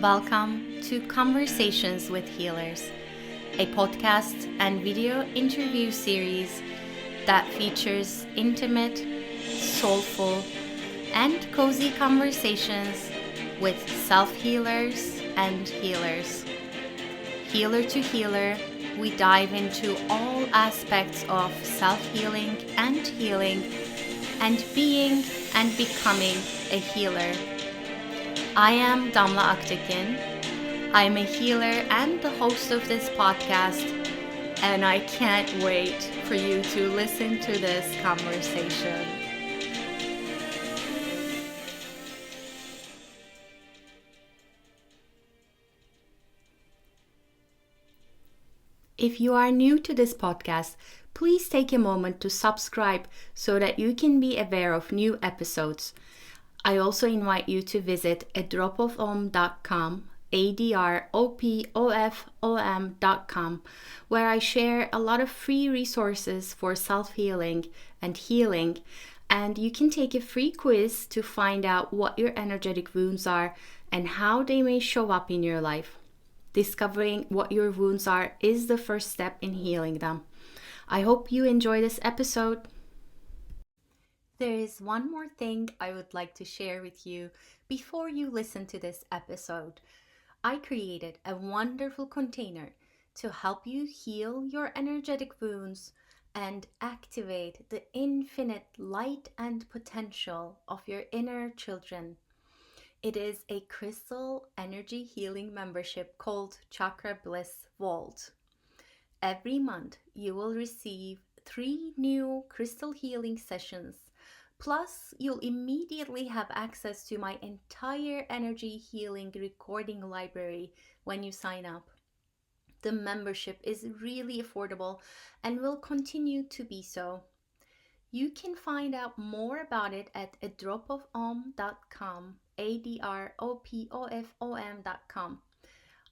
Welcome to Conversations with Healers, a podcast and video interview series that features intimate, soulful, and cozy conversations with self-healers and healers. Healer to healer, we dive into all aspects of self-healing and healing and being and becoming a healer. I am Damla. I am a healer and the host of this podcast, and I can't wait for you to listen to this conversation. If you are new to this podcast, please take a moment to subscribe so that you can be aware of new episodes. I also invite you to visit adropofom.com, adropofom.com, where I share a lot of free resources for self-healing and healing, and you can take a free quiz to find out what your energetic wounds are and how they may show up in your life. Discovering what your wounds are is the first step in healing them. I hope you enjoy this episode. There is one more thing I would like to share with you before you listen to this episode. I created a wonderful container to help you heal your energetic wounds and activate the infinite light and potential of your inner children. It is a crystal energy healing membership called Chakra Bliss Vault. Every month you will receive 3 new crystal healing sessions. Plus, you'll immediately have access to my entire energy healing recording library when you sign up. The membership is really affordable and will continue to be so. You can find out more about it at adropofom.com, adropofom.com.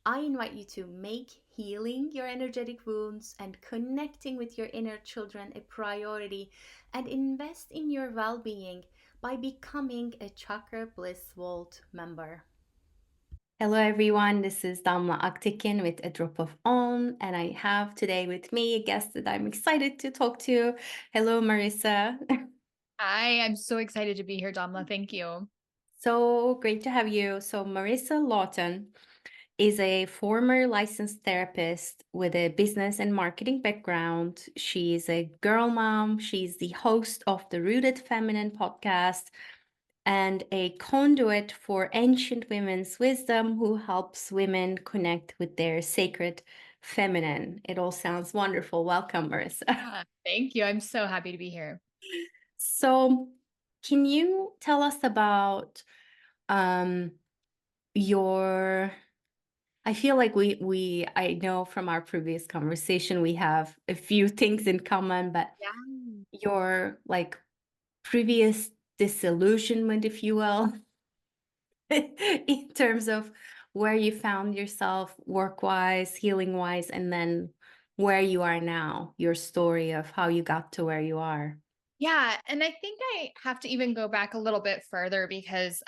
I invite you to make healing your energetic wounds and connecting with your inner children a priority and invest in your well-being by becoming a Chakra Bliss Vault member. Hello everyone, this is Damla with A Drop of Om, and I have today with me a guest that I'm excited to talk to. Hello Marissa. Hi, I'm so excited to be here, Damla. Thank you. So great to have you. So Marissa Lawton is a former licensed therapist with a business and marketing background. She's a girl mom. She's the host of the Rooted Feminine podcast and a conduit for ancient women's wisdom who helps women connect with their sacred feminine. It all sounds wonderful. Welcome, Marissa. Thank you. I'm so happy to be here. So, can you tell us about your I feel like I know from our previous conversation we have a few things in common, but Yeah. your previous disillusionment, if you will, in terms of where you found yourself work-wise, healing-wise, and then where you are now, your story of how you got to where you are. Yeah. And I think I have to even go back a little bit further because,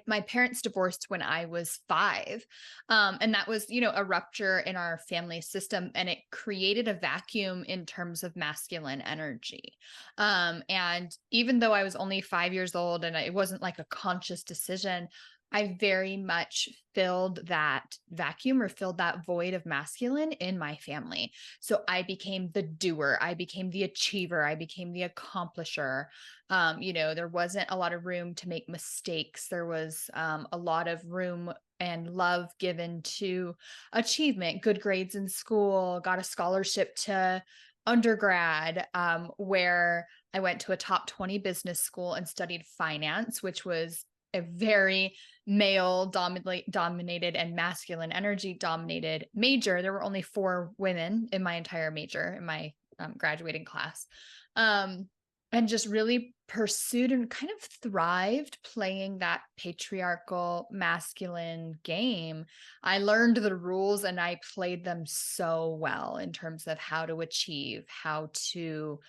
my parents divorced when I was 5. And that was, a rupture in our family system, and it created a vacuum in terms of masculine energy. And even though I was only 5 years old and it wasn't like a conscious decision, I very much filled that vacuum or filled that void of masculine in my family. So I became the doer, I became the achiever, I became the accomplisher. There wasn't a lot of room to make mistakes. There was a lot of room and love given to achievement, good grades in school, got a scholarship to undergrad, where I went to a top 20 business school and studied finance, which was a very male dominated and masculine energy dominated major. There were only 4 women in my entire major, in my graduating class. And just really pursued and kind of thrived playing that patriarchal masculine game. I learned the rules and I played them so well in terms of how to achieve, how to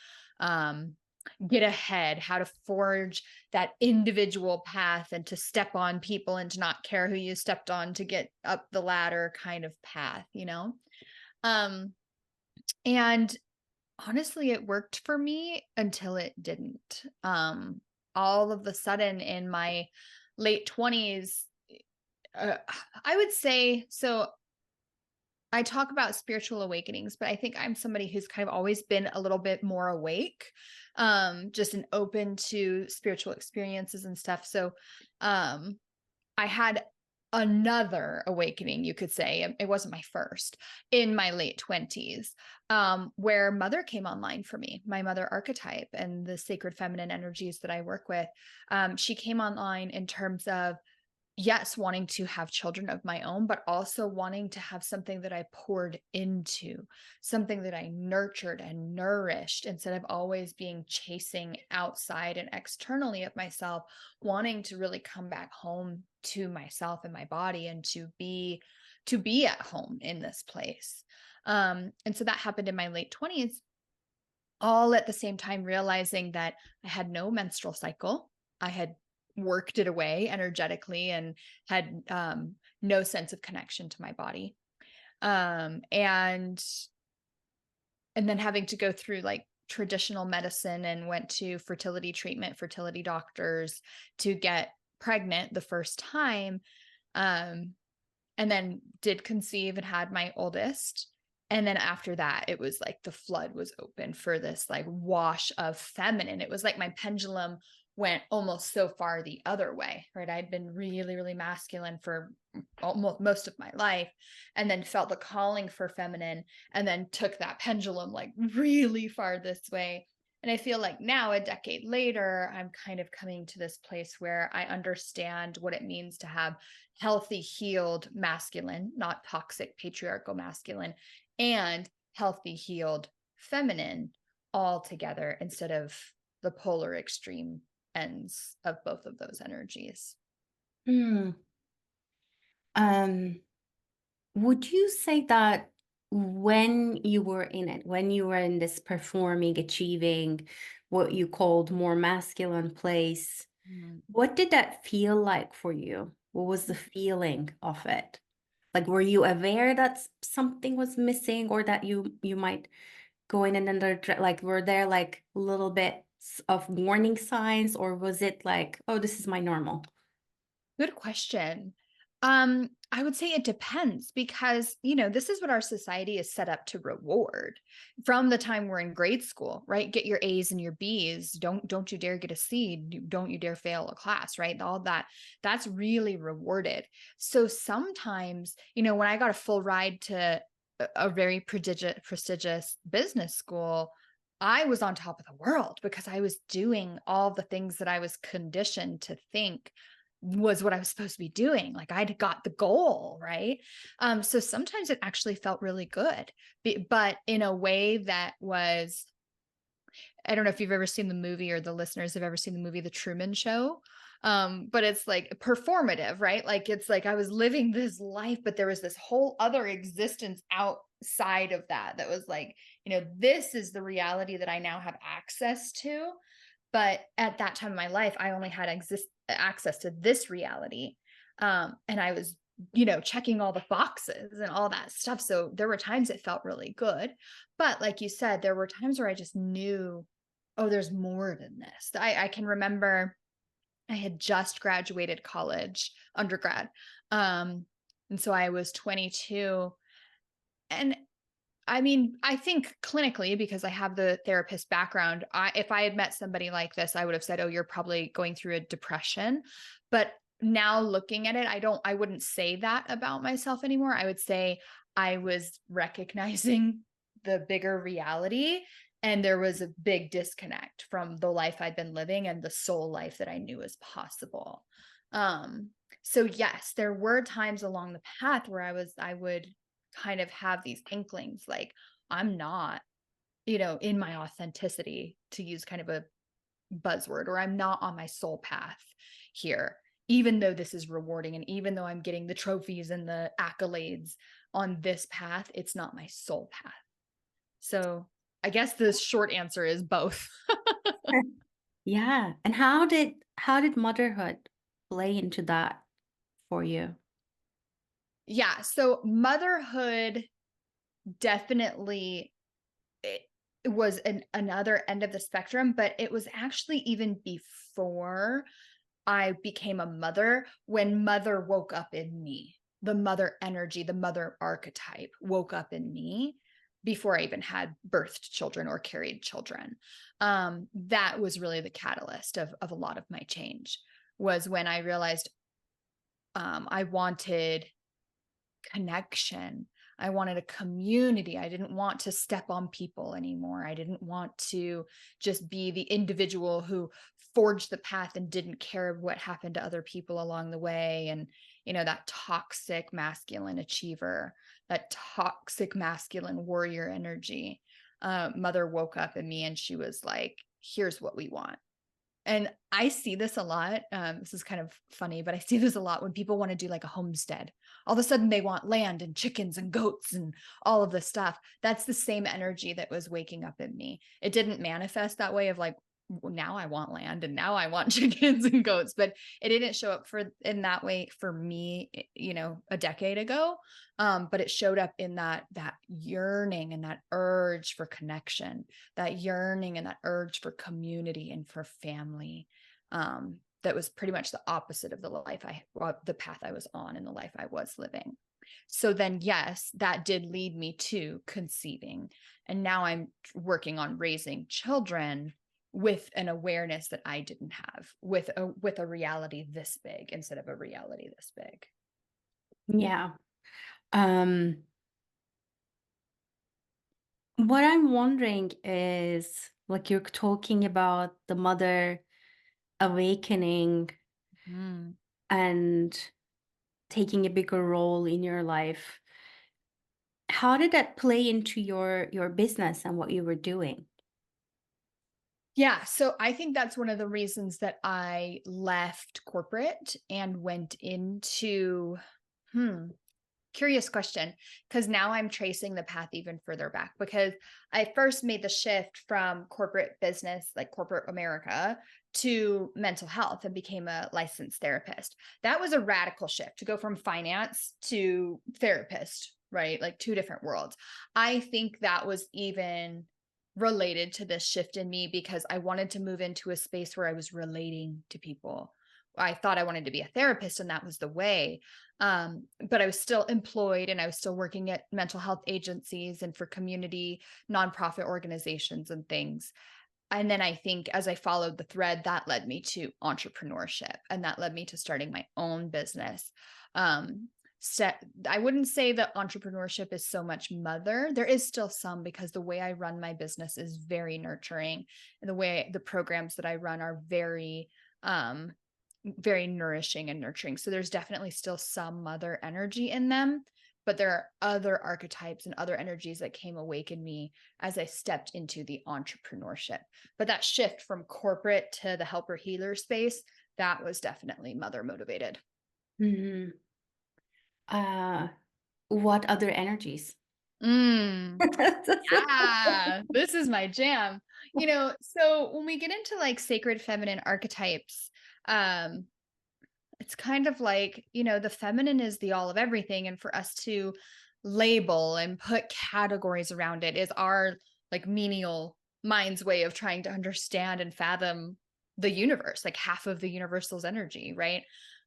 get ahead, how to forge that individual path and to step on people and to not care who you stepped on to get up the ladder kind of path, you know? Um, and honestly, it worked for me until it didn't. All of a sudden in my late 20s, uh, I would say, so I talk about spiritual awakenings, but I think I'm somebody who's kind of always been a little bit more awake, just an open to spiritual experiences and stuff. So, I had another awakening, you could say. It wasn't my first, in my late 20s, where mother came online for me, my mother archetype and the sacred feminine energies that I work with. She came online in terms of, yes, wanting to have children of my own, but also wanting to have something that I poured into, something that I nurtured and nourished instead of always being chasing outside and externally of myself, wanting to really come back home to myself and my body and to be at home in this place. And so that happened in my late 20s, all at the same time realizing that I had no menstrual cycle. I had worked it away energetically and had no sense of connection to my body. And then having to go through like traditional medicine and went to fertility treatment, fertility doctors to get pregnant the first time. Um, and then did conceive and had my oldest. And then after that, it was like the flood was open for this like wash of feminine. It was like my pendulum went almost so far the other way, right? I'd been really, really masculine for almost most of my life, and then felt the calling for feminine, and then took that pendulum like really far this way. And I feel like now, a decade later, I'm kind of coming to this place where I understand what it means to have healthy, healed masculine, not toxic patriarchal masculine, and healthy, healed feminine all together instead of the polar extreme ends of both of those energies. Hmm. Um, would you say that when you were in it, when you were in this performing, achieving what you called more masculine place, what did that feel like for you? What was the feeling of it? Like, were you aware that something was missing, or that you might go in another, like, were there like little bits of warning signs, or was it like, oh, this is my normal? Good question. I would say it depends because, this is what our society is set up to reward from the time we're in grade school, right? Get your A's and your B's. Don't you dare get a C. Don't you dare fail a class, right? All that's really rewarded. So sometimes, when I got a full ride to a very prestigious business school, I was on top of the world because I was doing all the things that I was conditioned to think was what I was supposed to be doing. Like I'd got the goal, right? So sometimes it actually felt really good, but in a way that was, I don't know if you've ever seen the movie or the listeners have ever seen the movie, The Truman Show. But it's like performative, right? Like it's like I was living this life, but there was this whole other existence outside of that was like, this is the reality that I now have access to. But at that time of my life, I only had access to this reality. And I was, checking all the boxes and all that stuff. So there were times it felt really good. But like you said, there were times where I just knew, oh, there's more than this. I can remember I had just graduated college, undergrad. And so I was 22. And I mean, I think clinically, because I have the therapist background, if I had met somebody like this, I would have said, oh, you're probably going through a depression. But now looking at it, I wouldn't say that about myself anymore. I would say I was recognizing the bigger reality. And there was a big disconnect from the life I'd been living and the soul life that I knew was possible. So yes, there were times along the path where I would kind of have these inklings like I'm not, in my authenticity, to use kind of a buzzword, or I'm not on my soul path here, even though this is rewarding. And even though I'm getting the trophies and the accolades on this path, it's not my soul path. So I guess the short answer is both. Yeah. And how did motherhood play into that for you? Yeah. So motherhood definitely it was another end of the spectrum, but it was actually even before I became a mother when mother woke up in me. The mother energy, the mother archetype woke up in me before I even had birthed children or carried children. That was really the catalyst of a lot of my change, was when I realized I wanted connection. I wanted a community. I didn't want to step on people anymore. I didn't want to just be the individual who forged the path and didn't care what happened to other people along the way. And, that toxic masculine achiever, that toxic masculine warrior energy. Mother woke up in me and she was like, here's what we want. And I see this a lot. This is kind of funny, but I see this a lot when people want to do like a homestead. All of a sudden they want land and chickens and goats and all of this stuff. That's the same energy that was waking up in me. It didn't manifest that way of like, now I want land and now I want chickens and goats, but it didn't show up in that way for me, a decade ago. But it showed up in that yearning and that urge for connection, that yearning and that urge for community and for family. That was pretty much the opposite of the path I was on and the life I was living. So then, yes, that did lead me to conceiving. And now I'm working on raising children with an awareness that I didn't have, with a reality this big instead of a reality this big. Yeah. Um, what I'm wondering is, like, you're talking about the mother awakening Mm. and taking a bigger role in your life. How did that play into your business and what you were doing? Yeah, so I think that's one of the reasons that I left corporate and went into, curious question, because now I'm tracing the path even further back, because I first made the shift from corporate business, like corporate America, to mental health and became a licensed therapist. That was a radical shift to go from finance to therapist, right? Like two different worlds. I think that was even related to this shift in me because I wanted to move into a space where I was relating to people. I thought I wanted to be a therapist and that was the way. But I was still employed and I was still working at mental health agencies and for community nonprofit organizations and things. And then I think as I followed the thread, that led me to entrepreneurship and that led me to starting my own business. Um, I wouldn't say that entrepreneurship is so much mother. There is still some because the way I run my business is very nurturing. And the way the programs that I run are very, very nourishing and nurturing. So there's definitely still some mother energy in them, but there are other archetypes and other energies that came awake in me as I stepped into the entrepreneurship. But that shift from corporate to the helper healer space, that was definitely mother motivated. Mhm. What other energies? Yeah, this is my jam. So when we get into like sacred feminine archetypes, um, it's kind of like, the feminine is the all of everything. And for us to label and put categories around it is our like menial mind's way of trying to understand and fathom the universe, like half of the universal's energy, right?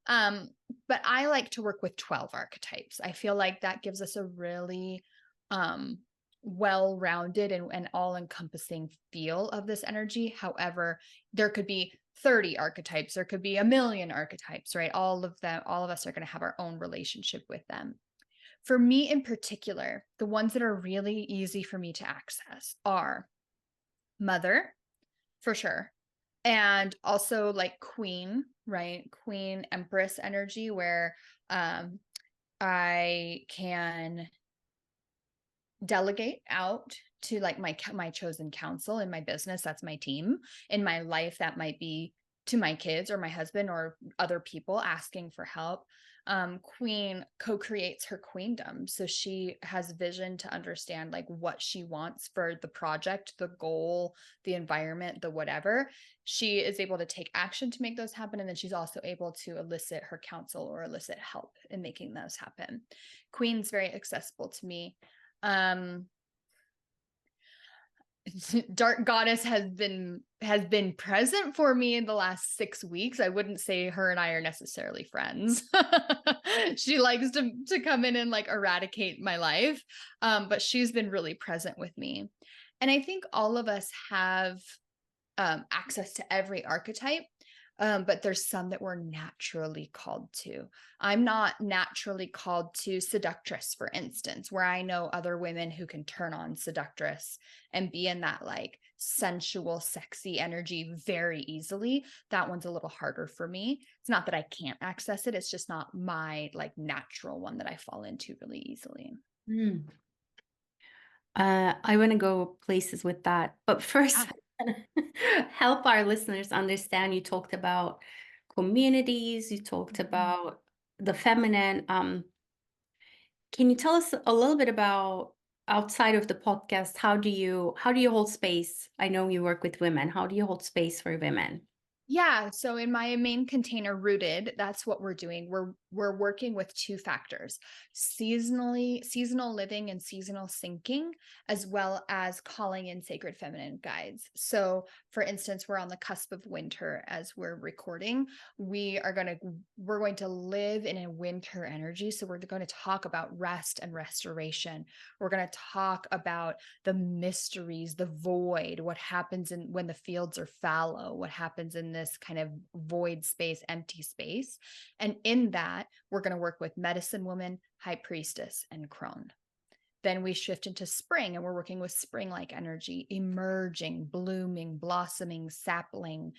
Um, but I like to work with 12 archetypes. I feel like that gives us a really um well-rounded and all-encompassing feel of this energy. However, there could be 30 archetypes, there could be a million archetypes, right? All of us are going to have our own relationship with them. For me in particular, the ones that are really easy for me to access are mother, for sure. And also like queen, right? Queen empress energy where I can delegate out to like my chosen counsel in my business. That's my team. In my life, that might be to my kids or my husband or other people asking for help. Queen co-creates her queendom. So she has vision to understand like what she wants for the project, the goal, the environment, the whatever. She is able to take action to make those happen. And then she's also able to elicit her counsel or elicit help in making those happen. Queen's very accessible to me. Dark goddess has been present for me in the last 6 weeks. I wouldn't say her and I are necessarily friends. She likes to come in and like eradicate my life. But she's been really present with me. And I think all of us have access to every archetype. But there's some that we're naturally called to. I'm not naturally called to seductress, for instance, where I know other women who can turn on seductress and be in that like sensual, sexy energy very easily. That one's a little harder for me. It's not that I can't access it. It's just not my like natural one that I fall into really easily. Mm. I want to go places with that. But first, help our listeners understand. You talked about communities, you talked about the feminine. Can you tell us a little bit about outside of the podcast, how do you hold space? I know you work with women. How do you hold space for women? Yeah. So in my main container, Rooted, that's what we're doing. We're working with 2 factors: seasonal living and seasonal syncing, as well as calling in sacred feminine guides. So for instance, we're on the cusp of winter as we're recording. We're going to live in a winter energy. So we're going to talk about rest and restoration. We're going to talk about the mysteries, the void, what happens when the fields are fallow, what happens in this kind of void space, empty space. And in that, we're going to work with medicine woman, high priestess, and crone. Then we shift into spring and we're working with spring-like energy, emerging, blooming, blossoming, sapling,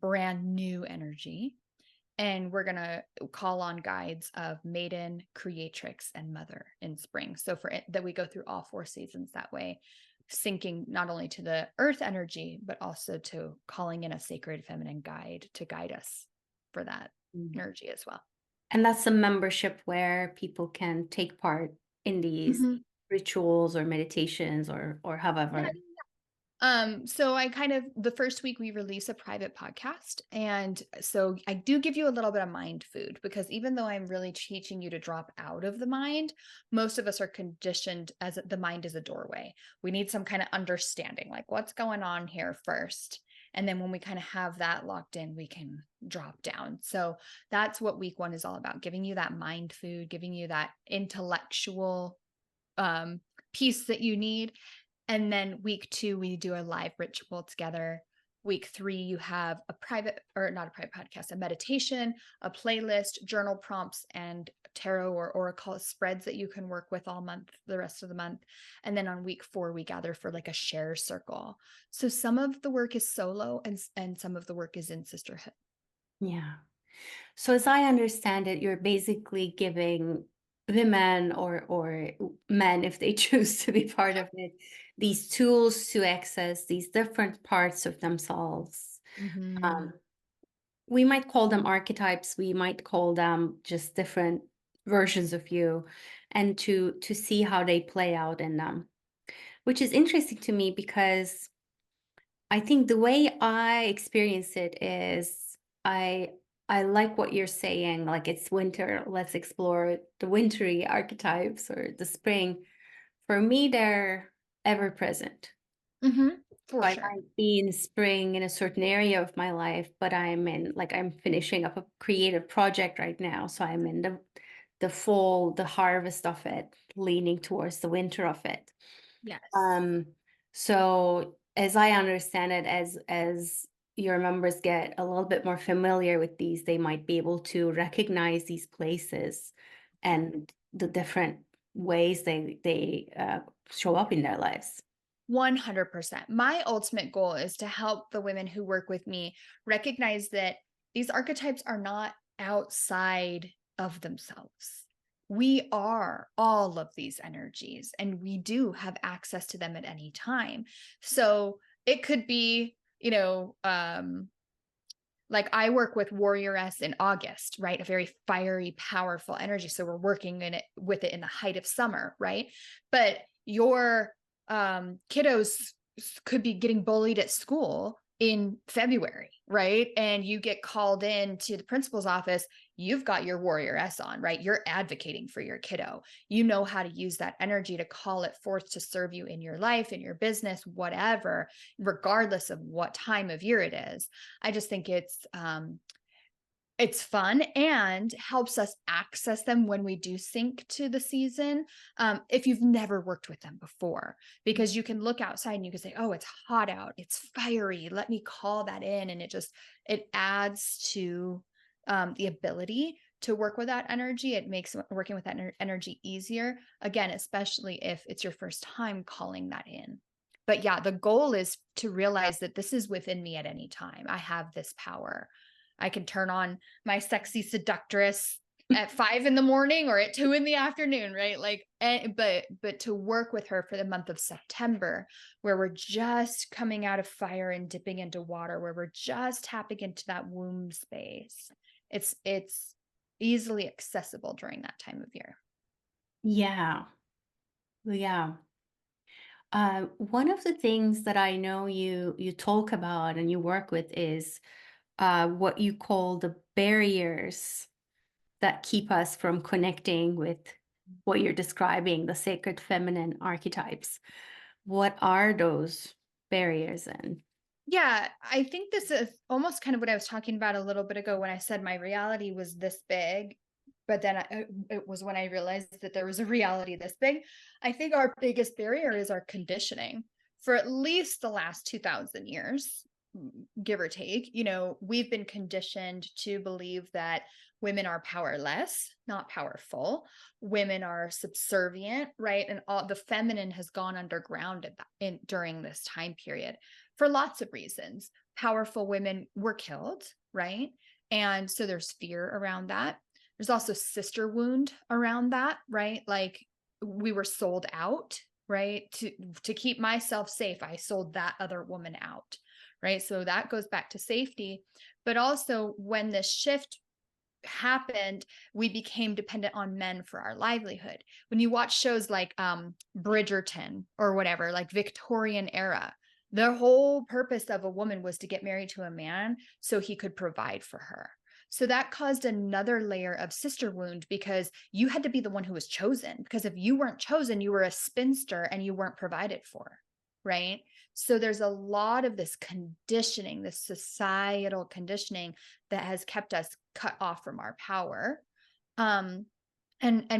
brand new energy. And we're going to call on guides of maiden, creatrix, and mother in spring. So for it, that we go through all 4 seasons that way, syncing not only to the earth energy, but also to calling in a sacred feminine guide to guide us for that energy as well. And that's a membership where people can take part in these rituals or meditations or however. So I the first week we release a private podcast. And so I do give you a little bit of mind food, because even though I'm really teaching you to drop out of the mind, most of us are conditioned as the mind is a doorway. We need some kind of understanding, like what's going on here first. And then when we kind of have that locked in, we can drop down. So that's what week 1 is all about: giving you that mind food, giving you that intellectual piece that you need. And then week 2, we do a live ritual together. Week 3, you have a private, or not a private podcast, a meditation, a playlist, journal prompts, and tarot or oracle spreads that you can work with all month, the rest of the month. And then on week 4, we gather for like a share circle. So some of the work is solo and some of the work is in sisterhood. Yeah. So as I understand it, you're basically giving women or men, if they choose to be part of it, these tools to access these different parts of themselves. We might call them archetypes. We might call them just different versions of you, and to see how they play out in them, which is interesting to me because I think the way I experience it is I like what you're saying, like it's winter, let's explore the wintry archetypes, or the spring. For me, they're ever present. For I sure. might be in spring in a certain area of my life, but I'm finishing up a creative project right now. So I'm in the fall, the harvest of it, leaning towards the winter of it. Yes. So as I understand it, as your members get a little bit more familiar with these, they might be able to recognize these places and the different ways they show up in their lives. 100%. My ultimate goal is to help the women who work with me recognize that these archetypes are not outside of themselves. We are all of these energies, and we do have access to them at any time. So it could be, like like I work with Warrioress in August, right? A very fiery, powerful energy. So we're working in it with it in the height of summer, right? But your kiddos could be getting bullied at school in February, right? And you get called in to the principal's office, you've got your Warrioress on, right? You're advocating for your kiddo. You know how to use that energy to call it forth to serve you in your life, in your business, whatever, regardless of what time of year it is. I just think it's fun and helps us access them when we do sync to the season. If you've never worked with them before, because you can look outside and you can say, oh, it's hot out, it's fiery, let me call that in. And it adds to the ability to work with that energy. It makes working with that energy easier. Again, especially if it's your first time calling that in. But yeah, the goal is to realize that this is within me at any time. I have this power. I can turn on my sexy seductress at 5 a.m. or at 2 p.m, right? Like, but to work with her for the month of September, where we're just coming out of fire and dipping into water, where we're just tapping into that womb space. It's easily accessible during that time of year. Yeah. Yeah. One of the things that I know you talk about and you work with is what you call the barriers that keep us from connecting with what you're describing, the sacred feminine archetypes. What are those barriers? And Yeah, I think this is almost kind of what I was talking about a little bit ago when I said my reality was this big, but then it was when I realized that there was a reality this big. I think our biggest barrier is our conditioning for at least the last 2000 years, give or take. We've been conditioned to believe that women are powerless, not powerful. Women are subservient, right? And all the feminine has gone underground during this time period for lots of reasons. Powerful women were killed, right? And so there's fear around that. There's also sister wound around that, right? Like we were sold out, right? To keep myself safe, I sold that other woman out, right? So that goes back to safety. But also when this shift happened, we became dependent on men for our livelihood. When you watch shows like Bridgerton or whatever, like Victorian era, the whole purpose of a woman was to get married to a man so he could provide for her. So that caused another layer of sister wound because you had to be the one who was chosen. Because if you weren't chosen, you were a spinster and you weren't provided for, right? So there's a lot of this conditioning, this societal conditioning that has kept us cut off from our power, and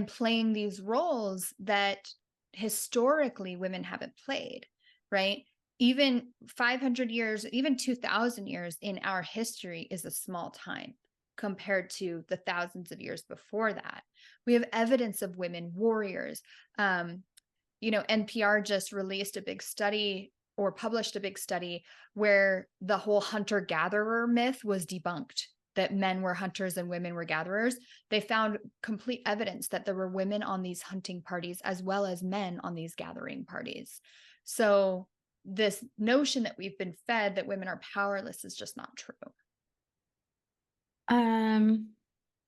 playing these roles that historically women haven't played, right? Even 500 years, even 2000 years in our history is a small time compared to the thousands of years before that. We have evidence of women warriors. NPR just released a big study or published a big study where the whole hunter-gatherer myth was debunked, that men were hunters and women were gatherers. They found complete evidence that there were women on these hunting parties as well as men on these gathering parties. So this notion that we've been fed that women are powerless is just not true.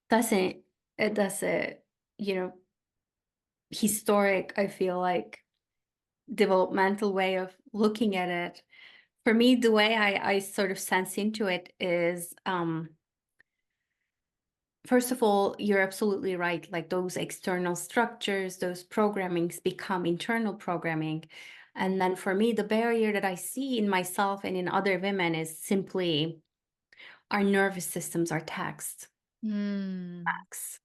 that's a historic, I feel like, developmental way of looking at it. For me, the way I sort of sense into it is, first of all, you're absolutely right. Like those external structures, those programmings become internal programming. And then for me, the barrier that I see in myself and in other women is simply our nervous systems are taxed. Max.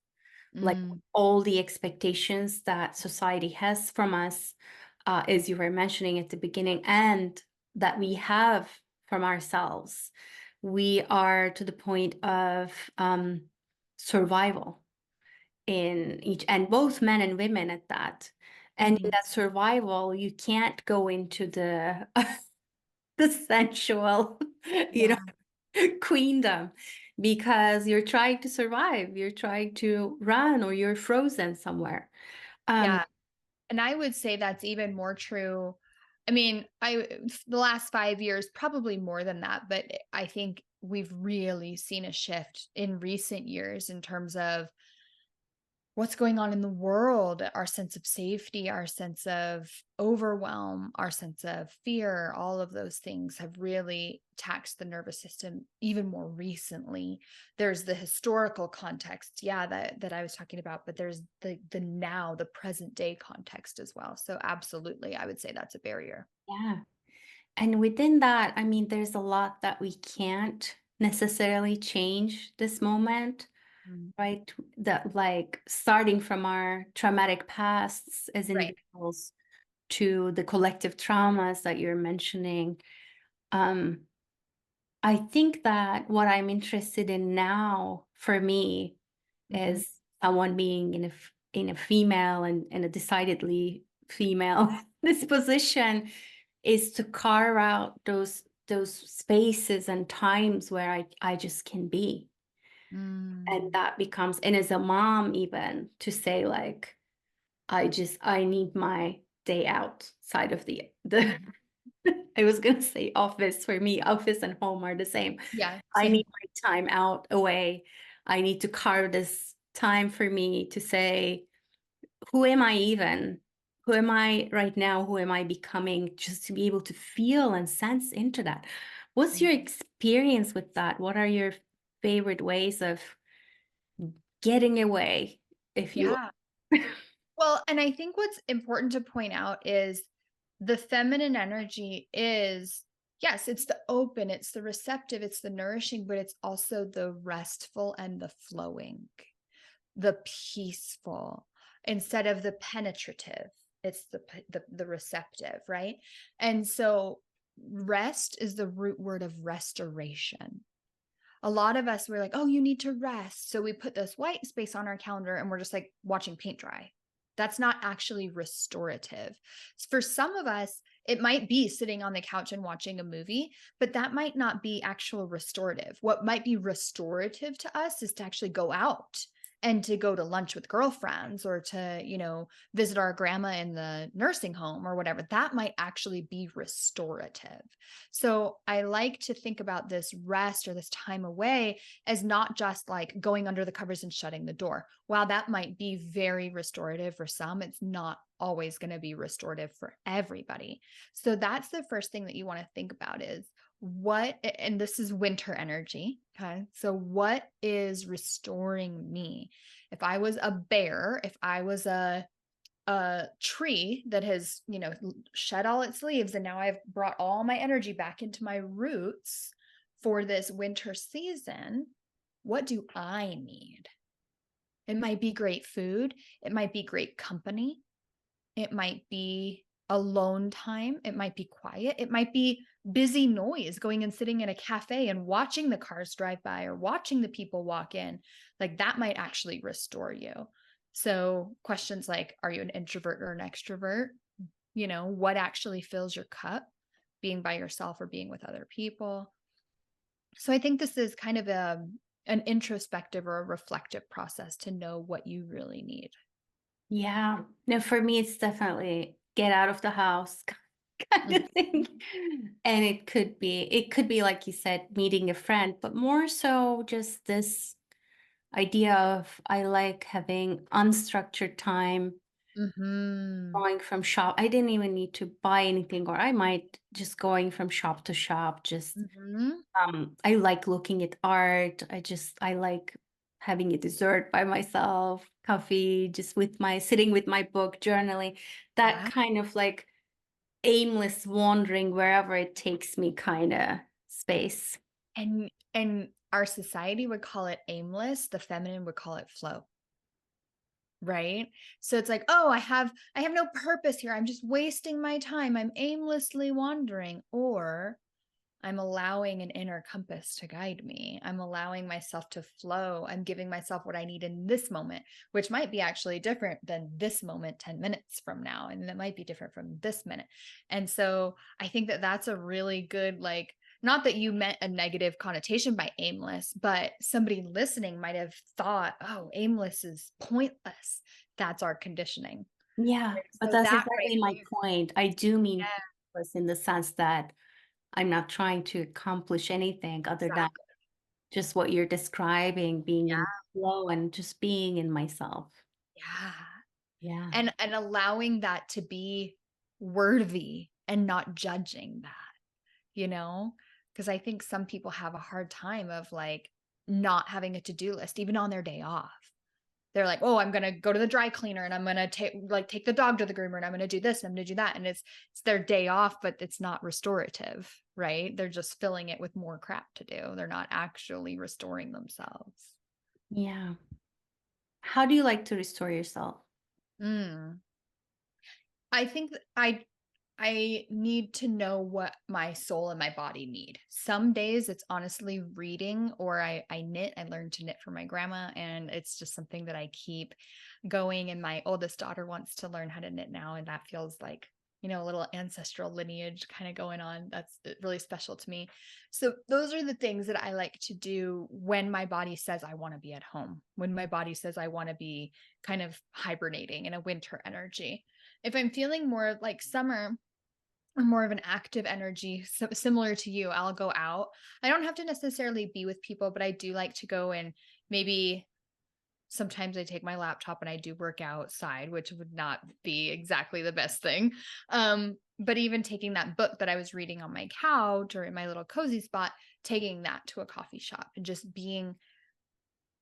Like all the expectations that society has from us, as you were mentioning at the beginning, and that we have from ourselves. We are to the point of survival in each, and both men and women at that. And in that survival, you can't go into the the sensual, queendom, because you're trying to survive, you're trying to run, or you're frozen somewhere. Yeah. And I would say that's even more true. I mean, the last 5 years, probably more than that, but I think we've really seen a shift in recent years in terms of what's going on in the world, our sense of safety, our sense of overwhelm, our sense of fear, all of those things have really taxed the nervous system even more recently. There's the historical context, yeah, that I was talking about, but there's the now, the present day context as well. So absolutely, I would say that's a barrier. Yeah. And within that, I mean, there's a lot that we can't necessarily change this moment, Mm. right? That, like, starting from our traumatic pasts as Right. individuals to the collective traumas that you're mentioning. Um, I think that what I'm interested in now for me Mhm. as someone being in a female and a decidedly female disposition is to carve out those spaces and times where I just can be. And Mm. that becomes, and as a mom, even to say, like, I need my day outside of the I was gonna say office. For me, office and home are the same. Yeah, I same. need my time out away. I need to carve this time for me to say, who am I even? Who am I right now? Who am I becoming? Just to be able to feel and sense into that. What's your experience with that? What are your favorite ways of getting away, if you Yeah. Well, and I think what's important to point out is the feminine energy is, yes, it's the open, it's the receptive, it's the nourishing, but it's also the restful and the flowing, the peaceful instead of the penetrative. It's the receptive, right? And so rest is the root word of restoration. A lot of us, we're like, oh, you need to rest. So we put this white space on our calendar and we're just like watching paint dry. That's not actually restorative. For some of us, it might be sitting on the couch and watching a movie, but that might not be actual restorative. What might be restorative to us is to actually go out and to go to lunch with girlfriends or to, visit our grandma in the nursing home or whatever. That might actually be restorative. So I like to think about this rest or this time away as not just like going under the covers and shutting the door. While that might be very restorative for some, it's not always going to be restorative for everybody. So that's the first thing that you want to think about is what, and this is winter energy. Okay. So what is restoring me? If I was a bear, if I was a tree that has, shed all its leaves and now I've brought all my energy back into my roots for this winter season, what do I need? It might be great food, it might be great company, it might be alone time, it might be quiet, it might be busy noise, going and sitting in a cafe and watching the cars drive by or watching the people walk in. Like that might actually restore you. So questions like, are you an introvert or an extrovert? What actually fills your cup, being by yourself or being with other people? So I think this is kind of an introspective or a reflective process to know what you really need. Yeah. No, for me, it's definitely get out of the house kind of thing. And it could be, like you said, meeting a friend, but more so just this idea of I like having unstructured time, Mm-hmm. going from shop. I didn't even need to buy anything, or I might just going from shop to shop, just Mm-hmm. I like looking at art. I like having a dessert by myself, coffee, just sitting with my book, journaling, that Yeah. kind of like aimless wandering wherever it takes me kind of space. And our society would call it aimless, the feminine would call it flow. Right? So it's like, oh, I have no purpose here. I'm just wasting my time. I'm aimlessly wandering, or I'm allowing an inner compass to guide me. I'm allowing myself to flow. I'm giving myself what I need in this moment, which might be actually different than this moment 10 minutes from now. And that might be different from this minute. And so I think that that's a really good, like, not that you meant a negative connotation by aimless, but somebody listening might have thought, oh, aimless is pointless. That's our conditioning. Yeah, but So that's that right exactly my there. point. I do mean Yeah, purpose in the sense that I'm not trying to accomplish anything other than exactly. Just what you're describing, being Yeah. in flow and just being in myself. Yeah. Yeah. And allowing that to be worthy and not judging that, you know? Because I think some people have a hard time of like not having a to-do list, even on their day off. They're like, "Oh, I'm gonna go to the dry cleaner and I'm gonna take the dog to the groomer and I'm gonna do this and I'm gonna do that." And it's their day off, but it's not restorative, right? They're just filling it with more crap to do. They're not actually restoring themselves. Yeah. How do you like to restore yourself? Mm. I think that I need to know what my soul and my body need. Some days it's honestly reading, or I knit. I learned to knit from my grandma, and it's just something that I keep going. And my oldest daughter wants to learn how to knit now, and that feels like, a little ancestral lineage kind of going on. That's really special to me. So those are the things that I like to do when my body says I want to be at home, when my body says I want to be kind of hibernating in a winter energy. If I'm feeling more like summer, or more of an active energy, similar to you, I'll go out. I don't have to necessarily be with people, but I do like to go and maybe sometimes I take my laptop and I do work outside, which would not be exactly the best thing. But even taking that book that I was reading on my couch or in my little cozy spot, taking that to a coffee shop and just being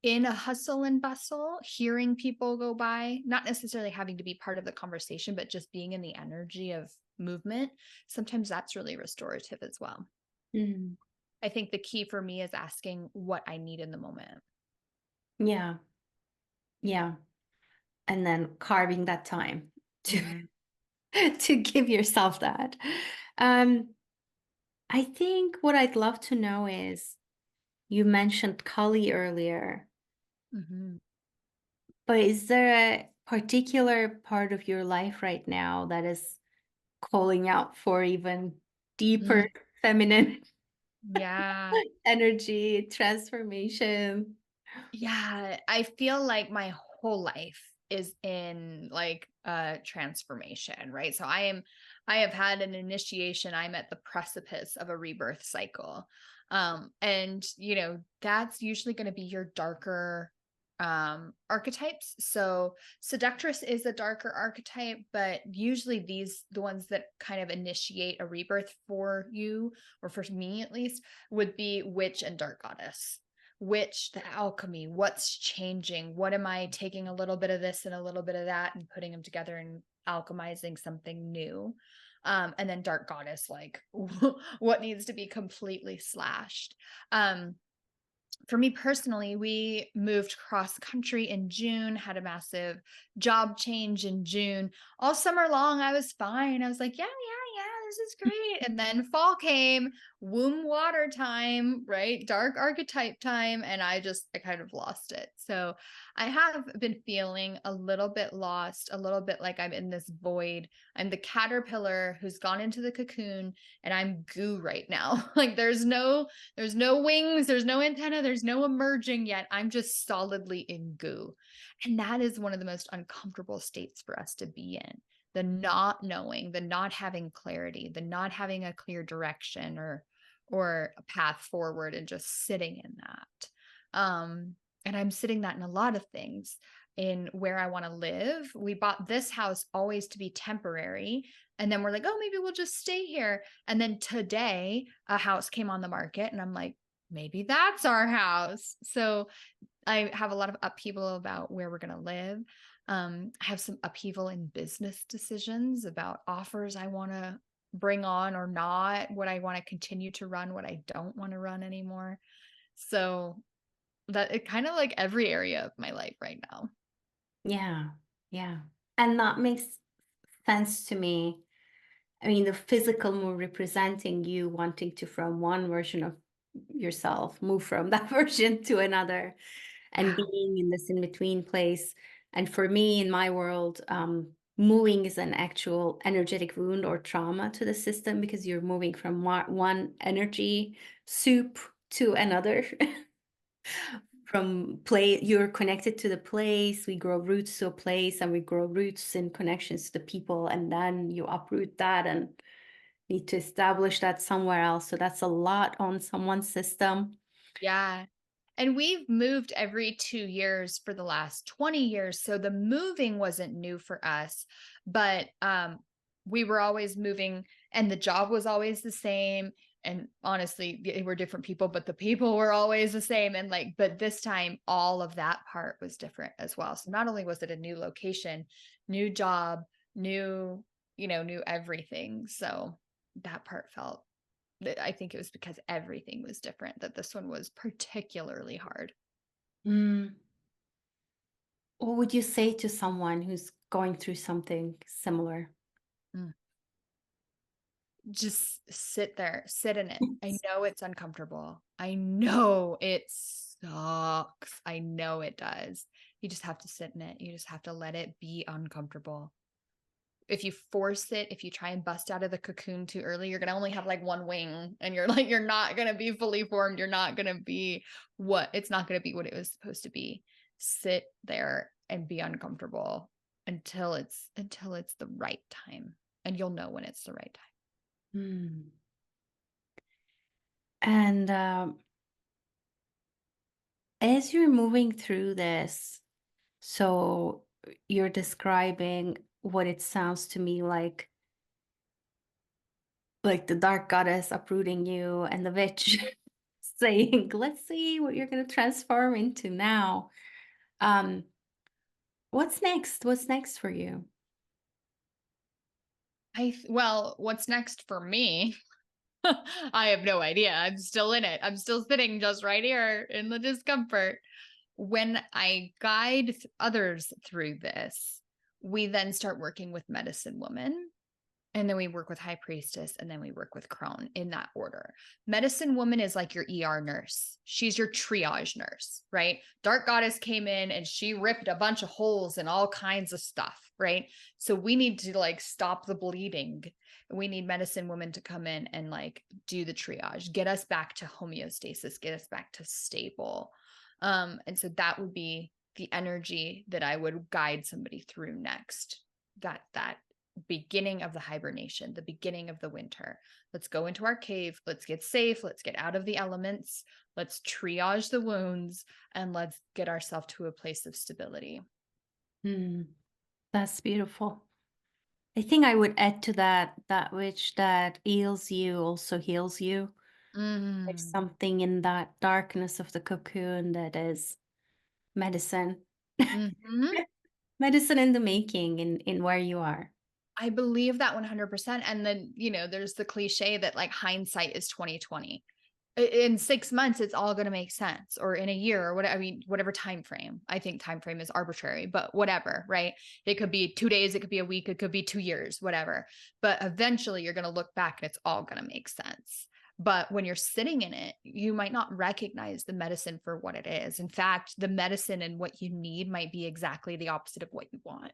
in a hustle and bustle, hearing people go by, not necessarily having to be part of the conversation, but just being in the energy of movement. Sometimes that's really restorative as well. Mm. I think the key for me is asking what I need in the moment. Yeah. Yeah. And then carving that time to Mhm. to give yourself that. Um, I think what I'd love to know is you mentioned Kali earlier, Mhm. but is there a particular part of your life right now that is calling out for even deeper Mm. feminine Yeah. energy, transformation? Yeah. I feel like my whole life is in like a transformation, right? So I have had an initiation. I'm at the precipice of a rebirth cycle. And that's usually going to be your darker archetypes. So seductress is a darker archetype, but usually the ones that kind of initiate a rebirth for you, or for me at least, would be witch and dark goddess. Witch, the alchemy, what's changing? What am I taking a little bit of this and a little bit of that and putting them together and alchemizing something new? And then dark goddess, like what needs to be completely slashed. For me personally, we moved cross country in June, had a massive job change in June. All summer long, I was fine. I was like, yeah, yeah, yeah, this is great. And then fall came, womb water time, right? Dark archetype time. And I kind of lost it. So I have been feeling a little bit lost, a little bit like I'm in this void. I'm the caterpillar who's gone into the cocoon, and I'm goo right now. Like there's no wings, there's no antenna, there's no emerging yet. I'm just solidly in goo. And that is one of the most uncomfortable states for us to be in. The not knowing, the not having clarity, the not having a clear direction or a path forward, and just sitting in that. And I'm sitting that in a lot of things. In where I want to live. We bought this house always to be temporary. And then we're like, oh, maybe we'll just stay here. And then today, a house came on the market, and I'm like, maybe that's our house. So I have a lot of upheaval about where we're going to live. I have some upheaval in business decisions about offers I want to bring on or not, what I want to continue to run, what I don't want to run anymore. So that it kind of like every area of my life right now. Yeah. Yeah. And that makes sense to me. I mean, the physical move representing you wanting to, from one version of yourself, move from that version to another and Yeah. being in this in between place. And for me, in my world, moving is an actual energetic wound or trauma to the system because you're moving from one energy soup to another. From play, you're connected to the place. We grow roots to a place, and we grow roots in connections to the people, and then you uproot that and need to establish that somewhere else. So that's a lot on someone's system. Yeah. And we've moved every 2 years for the last 20 years. So the moving wasn't new for us, but we were always moving and the job was always the same. And honestly, they were different people, but the people were always the same. And like, but this time, all of that part was different as well. So not only was it a new location, new job, new, new everything. So that part felt, I think it was because everything was different that this one was particularly hard. Mm. What would you say to someone who's going through something similar? Mm. Just sit there, sit in it. I know it's uncomfortable. I know it sucks. I know it does. You just have to sit in it. You just have to let it be uncomfortable. If you force it, if you try and bust out of the cocoon too early, you're going to only have like one wing and you're not going to be fully formed. You're not going to be it's not going to be what it was supposed to be. Sit there and be uncomfortable until it's the right time. And you'll know when it's the right time. Mm. And as you're moving through this, so you're describing what it sounds to me like the dark goddess uprooting you and the witch saying, let's see what you're going to transform into now. Um, what's next? What's next for you? Well, what's next for me? I have no idea. I'm still in it. I'm still sitting just right here in the discomfort. When I guide others through this, we then start working with medicine woman. And then we work with high priestess, and then we work with crone in that order. Medicine woman is like your ER nurse. She's your triage nurse, right? Dark goddess came in and she ripped a bunch of holes and all kinds of stuff, right? So we need to like stop the bleeding. We need medicine woman to come in and like do the triage, get us back to homeostasis, get us back to stable. And so that would be the energy that I would guide somebody through next. That beginning of the hibernation, the beginning of the winter. Let's go into our cave. Let's get safe. Let's get out of the elements. Let's triage the wounds and let's get ourselves to a place of stability. That's beautiful. I think I would add to that which that heals you also heals you. There's something in that darkness of the cocoon that is medicine. Mm-hmm. Medicine in the making in where you are. I believe that 100%. And then, there's the cliche that like hindsight is 2020. In 6 months, it's all going to make sense, or in a year, or whatever. I mean, whatever time frame. I think time frame is arbitrary, but whatever, right? It could be 2 days, it could be a week, it could be 2 years, whatever. But eventually, you're going to look back and it's all going to make sense. But when you're sitting in it, you might not recognize the medicine for what it is. In fact, the medicine and what you need might be exactly the opposite of what you want.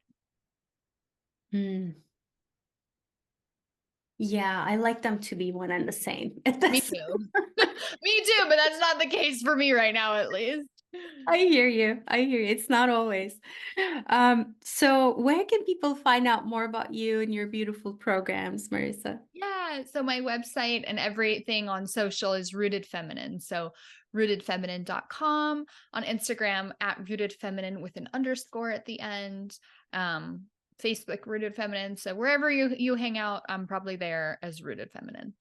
Yeah, I like them to be one and the same. Me too. Me too, but that's not the case for me right now, at least. I hear you. It's not always. So where can people find out more about you and your beautiful programs, Marissa? Yeah. So my website and everything on social is Rooted Feminine. So rootedfeminine.com, on Instagram at Rooted Feminine with an underscore at the end. Facebook Rooted Feminine. So wherever you hang out, I'm probably there as Rooted Feminine.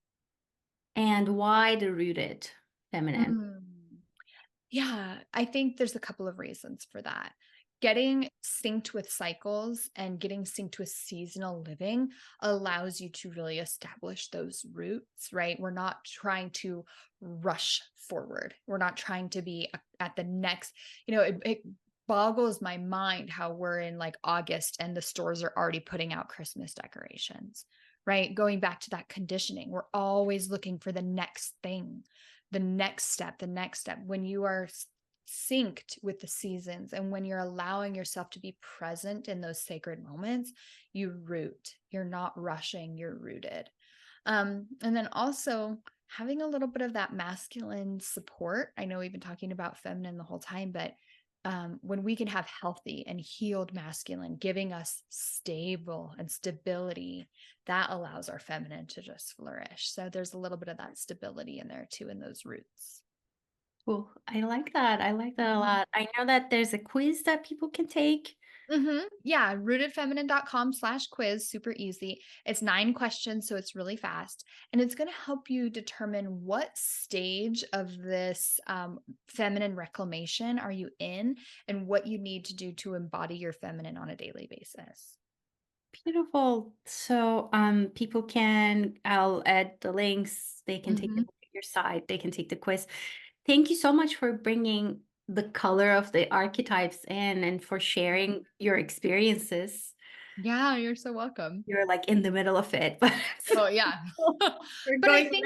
And why the Rooted Feminine? Yeah, I think there's a couple of reasons for that. Getting synced with cycles and getting synced with seasonal living allows you to really establish those roots, right? We're not trying to rush forward. We're not trying to be at the next, it boggles my mind how we're in like August and the stores are already putting out Christmas decorations, right? Going back to that conditioning, we're always looking for the next thing, the next step. When you are synced with the seasons and when you're allowing yourself to be present in those sacred moments, you root. You're not rushing, you're rooted. And then also having a little bit of that masculine support. I know we've been talking about feminine the whole time, but when we can have healthy and healed masculine giving us stable and stability, that allows our feminine to just flourish. So there's a little bit of that stability in there too, in those roots. Cool. I like that. I like that a lot. I know that there's a quiz that people can take. Yeah, rootedfeminine.com/quiz, super easy. It's 9 questions, so it's really fast. And it's going to help you determine what stage of this feminine reclamation are you in and what you need to do to embody your feminine on a daily basis. Beautiful. So people can, I'll add the links. They can take a hmm look at your site. They can take the quiz. Thank you so much for bringing the color of the archetypes in and for sharing your experiences. Yeah, you're so welcome. You're like in the middle of it, but Oh, yeah. we're But going.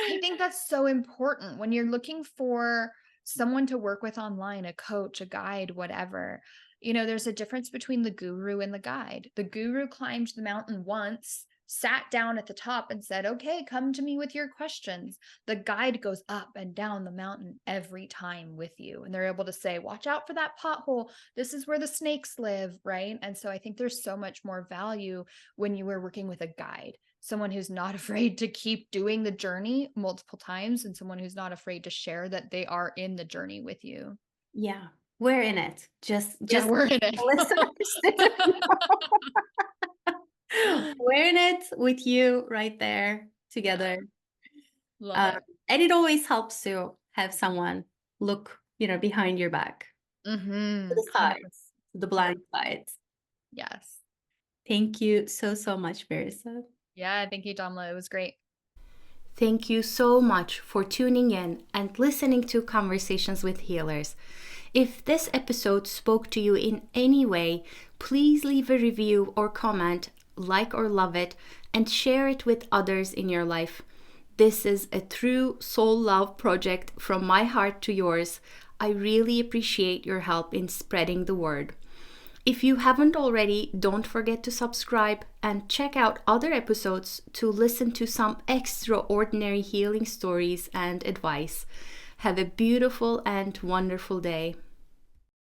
I think that's so important when you're looking for someone to work with online, a coach, a guide, whatever. There's a difference between the guru and the guide. The guru climbed the mountain once, sat down at the top and said, "Okay, come to me with your questions." The guide goes up and down the mountain every time with you. And they're able to say, "Watch out for that pothole. This is where the snakes live," right? And so I think there's so much more value when you are working with a guide, someone who's not afraid to keep doing the journey multiple times, and someone who's not afraid to share that they are in the journey with you. Yeah, we're in it. Yeah, Just we're in it. listeners. We're in it with you right there together. Love it. And it always helps to have someone look, behind your back, to the 100%. sides, to the blind sides. Yes. Thank you so, so much, Marissa. Yeah, thank you, Damla. It was great. Thank you so much for tuning in and listening to Conversations with Healers. If this episode spoke to you in any way, please leave a review or comment, like or love it, and share it with others in your life. This is a true soul love project from my heart to yours. I really appreciate your help in spreading the word. If you haven't already, don't forget to subscribe and check out other episodes to listen to some extraordinary healing stories and advice. Have a beautiful and wonderful day.